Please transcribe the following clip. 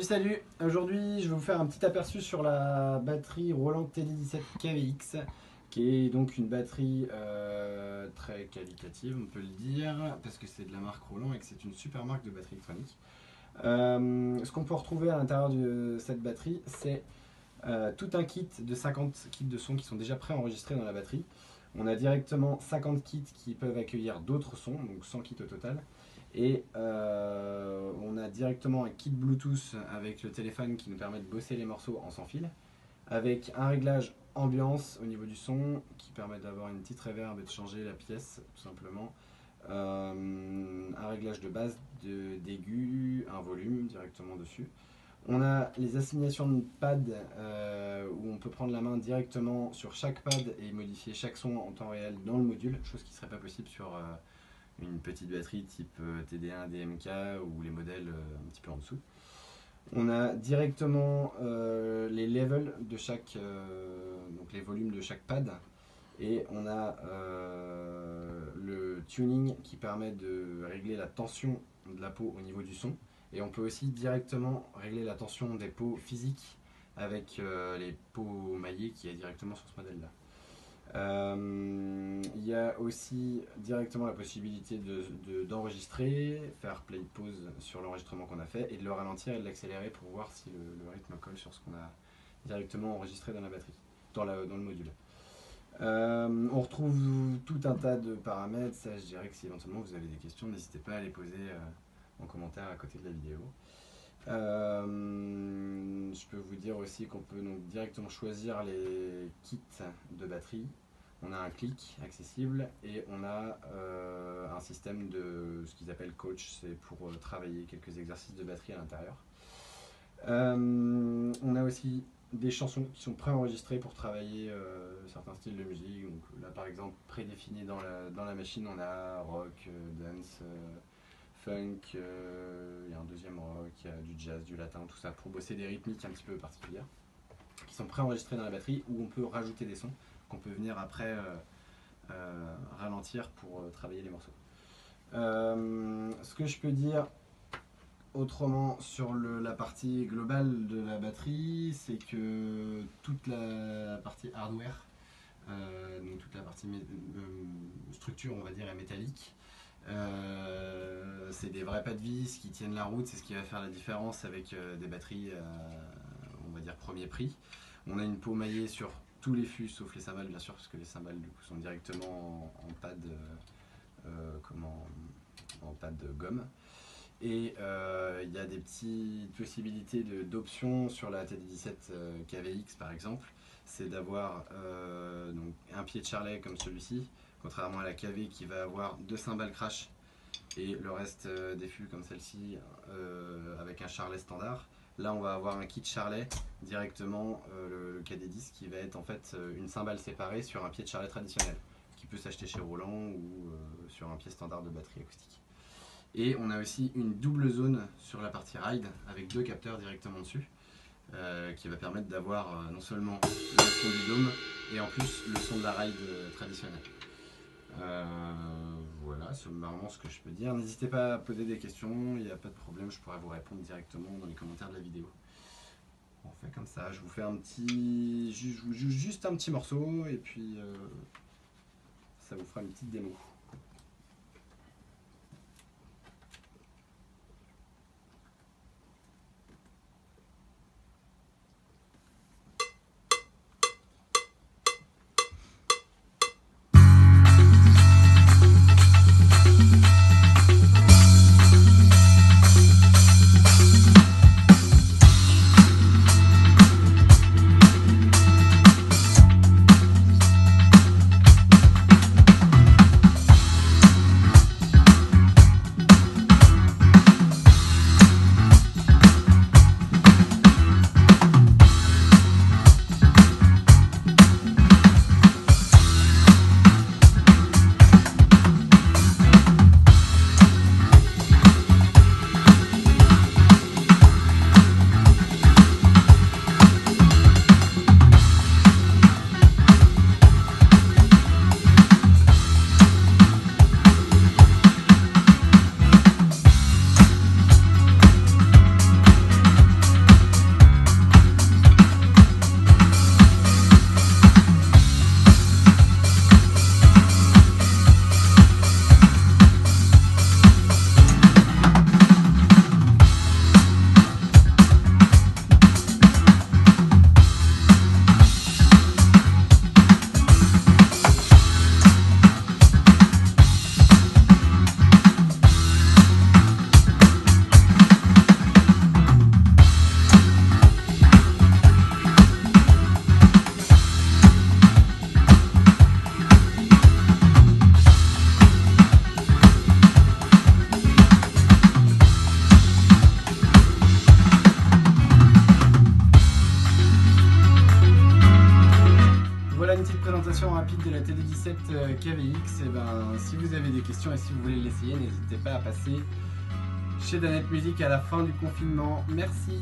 Salut. Aujourd'hui, je vais vous faire un petit aperçu sur la batterie Roland TD17 KVX, qui est donc une batterie très qualitative, on peut le dire, parce que c'est de la marque Roland et que c'est une super marque de batterie électronique. Ce qu'on peut retrouver à l'intérieur de cette batterie, c'est tout un kit de 50 kits de sons qui sont déjà préenregistrés dans la batterie. On a directement 50 kits qui peuvent accueillir d'autres sons, donc 100 kits au total. Et on a directement un kit Bluetooth avec le téléphone qui nous permet de bosser les morceaux en sans fil, avec un réglage ambiance au niveau du son qui permet d'avoir une petite reverb et de changer la pièce tout simplement, un réglage de base d'aigu, un volume directement dessus. On a les assignations de pads où on peut prendre la main directement sur chaque pad et modifier chaque son en temps réel dans le module, chose qui ne serait pas possible sur une petite batterie type TD1, DMK ou les modèles un petit peu en dessous. On a directement les levels de chaque, donc les volumes de chaque pad, et on a le tuning qui permet de régler la tension de la peau au niveau du son, et on peut aussi directement régler la tension des peaux physiques avec les peaux maillées qui est directement sur ce modèle là. Il y a aussi directement la possibilité d'enregistrer, faire play pause sur l'enregistrement qu'on a fait et de le ralentir et de l'accélérer pour voir si le rythme colle sur ce qu'on a directement enregistré dans la batterie, dans le module. On retrouve tout un tas de paramètres. Ça, je dirais que si éventuellement vous avez des questions, n'hésitez pas à les poser en commentaire à côté de la vidéo. Je peux vous dire aussi qu'on peut donc directement choisir les kits de batterie. On a un clic accessible et on a un système de ce qu'ils appellent coach, c'est pour travailler quelques exercices de batterie à l'intérieur. On a aussi des chansons qui sont préenregistrées pour travailler certains styles de musique. Donc là par exemple prédéfini dans la machine, on a rock, dance, funk, il y a un deuxième rock, il y a du jazz, du latin, tout ça pour bosser des rythmiques un petit peu particulières qui sont préenregistrées dans la batterie, où on peut rajouter des sons qu'on peut venir après ralentir pour travailler les morceaux. Ce que je peux dire autrement sur la partie globale de la batterie, c'est que toute la partie hardware, donc toute la partie structure, on va dire, est métallique. C'est des vrais pas de vis qui tiennent la route, c'est ce qui va faire la différence avec des batteries on va dire premier prix. On a une peau maillée sur tous les fûts sauf les cymbales bien sûr, parce que les cymbales du coup sont directement en pad en pad de gomme. Et il y a des petites possibilités d'options sur la TD17 KVX par exemple, c'est d'avoir un pied de charlet comme celui-ci, contrairement à la KV qui va avoir deux cymbales crash et le reste des fûts comme celle-ci avec un charlet standard. Là on va avoir un kit charlet directement, le KD10 qui va être en fait une cymbale séparée sur un pied de charlet traditionnel qui peut s'acheter chez Roland ou sur un pied standard de batterie acoustique. Et on a aussi une double zone sur la partie ride avec deux capteurs directement dessus qui va permettre d'avoir non seulement le son du dôme et en plus le son de la ride traditionnelle. Voilà, c'est vraiment ce que je peux dire. N'hésitez pas à poser des questions, il n'y a pas de problème, je pourrais vous répondre directement dans les commentaires de la vidéo. On fait comme ça, je vous fais je vous joue juste un petit morceau et puis ça vous fera une petite démo. une petite présentation rapide de la TD17 KVX. Et ben, si vous avez des questions et si vous voulez l'essayer, n'hésitez pas à passer chez Danette Music à la fin du confinement. Merci.